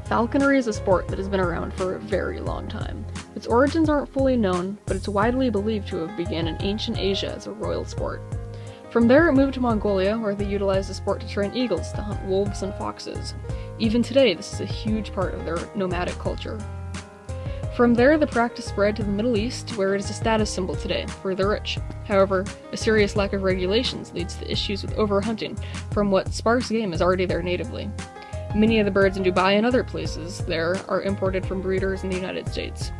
Falconry is a sport that has been around for a very long time. Its origins aren't fully known, but it's widely believed to have begun in ancient Asia as a royal sport. From there it moved to Mongolia, where they utilized the sport to train eagles to hunt wolves and foxes. Even today, this is a huge part of their nomadic culture. From there, the practice spread to the Middle East, where it is a status symbol today, for the rich. However, a serious lack of regulations leads to issues with overhunting from what sparse game is already there natively. Many of the birds in Dubai and other places there are imported from breeders in the United States.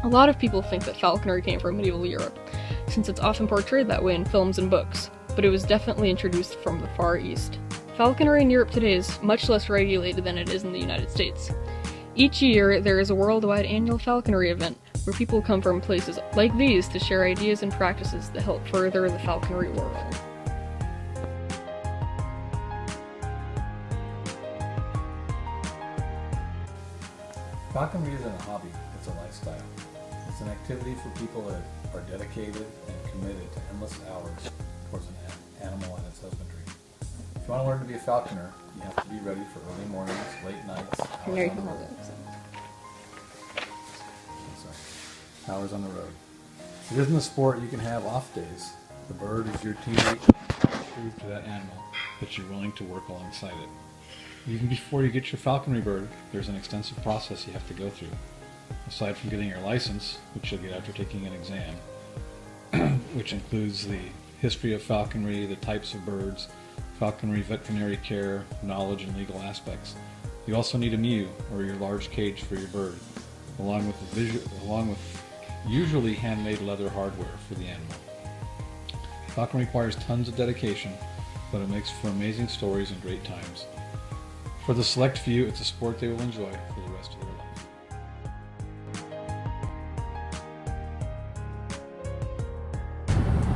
A lot of people think that falconry came from medieval Europe, since it's often portrayed that way in films and books, but it was definitely introduced from the Far East. Falconry in Europe today is much less regulated than it is in the United States. Each year, there is a worldwide annual falconry event where people come from places like these to share ideas and practices that help further the falconry world. Falconry isn't a hobby, it's a lifestyle. It's an activity for people that are dedicated and committed to endless hours towards an animal and its husbandry. If you want to learn to be a falconer, you have to be ready for early mornings, late nights, hours on the road. It isn't a sport you can have off days. The bird is your teammate to prove to that animal that you're willing to work alongside it. Even before you get your falconry bird, there's an extensive process you have to go through. Aside from getting your license, which you'll get after taking an exam, which includes the history of falconry, the types of birds, falconry veterinary care, knowledge, and legal aspects. You also need a mew, or your large cage for your bird, along with usually handmade leather hardware for the animal. Falconry requires tons of dedication, but it makes for amazing stories and great times. For the select few, it's a sport they will enjoy for the rest of their life.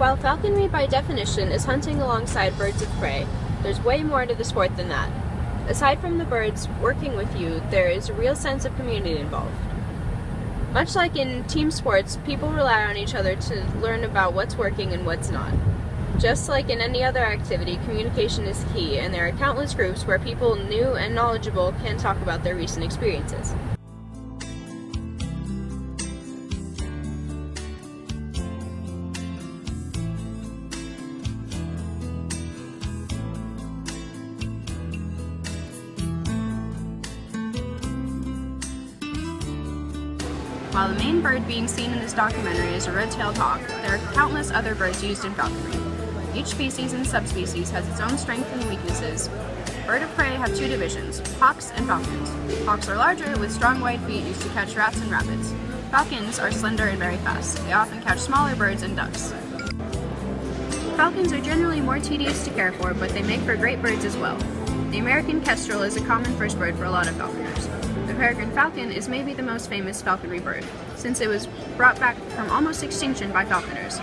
While falconry by definition is hunting alongside birds of prey, there's way more to the sport than that. Aside from the birds working with you, there is a real sense of community involved. Much like in team sports, people rely on each other to learn about what's working and what's not. Just like in any other activity, communication is key, and there are countless groups where people new and knowledgeable can talk about their recent experiences. While the main bird being seen in this documentary is a red-tailed hawk, there are countless other birds used in falconry. Each species and subspecies has its own strengths and weaknesses. Bird of prey have two divisions, hawks and falcons. Hawks are larger, with strong wide feet used to catch rats and rabbits. Falcons are slender and very fast. They often catch smaller birds and ducks. Falcons are generally more tedious to care for, but they make for great birds as well. The American kestrel is a common first bird for a lot of falconers. The peregrine falcon is maybe the most famous falconry bird, since it was brought back from almost extinction by falconers.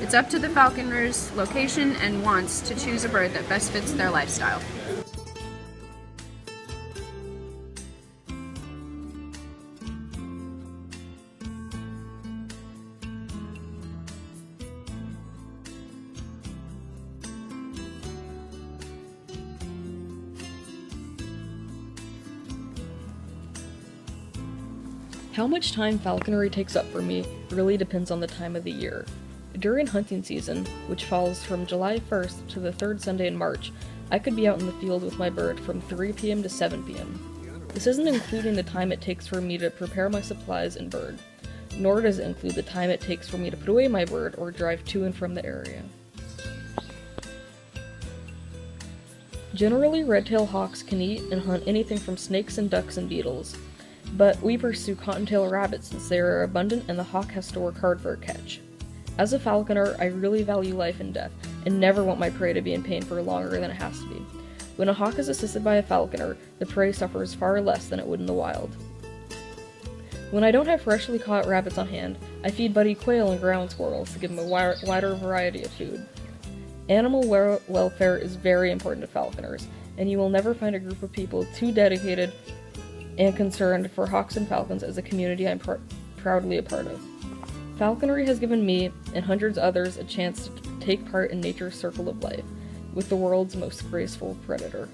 It's up to the falconer's location and wants to choose a bird that best fits their lifestyle. How much time falconry takes up for me really depends on the time of the year. During hunting season, which falls from July 1st to the third Sunday in March, I could be out in the field with my bird from 3 p.m. to 7 p.m. This isn't including the time it takes for me to prepare my supplies and bird, nor does it include the time it takes for me to put away my bird or drive to and from the area. Generally, red-tailed hawks can eat and hunt anything from snakes and ducks and beetles, but we pursue cottontail rabbits since they are abundant and the hawk has to work hard for a catch. As a falconer, I really value life and death, and never want my prey to be in pain for longer than it has to be. When a hawk is assisted by a falconer, the prey suffers far less than it would in the wild. When I don't have freshly caught rabbits on hand, I feed buddy quail and ground squirrels to give them a wider variety of food. Animal welfare is very important to falconers, and you will never find a group of people too dedicated and concerned for hawks and falcons as a community I'm proudly a part of. Falconry has given me, and hundreds of others, a chance to take part in nature's circle of life. with the world's most graceful predator.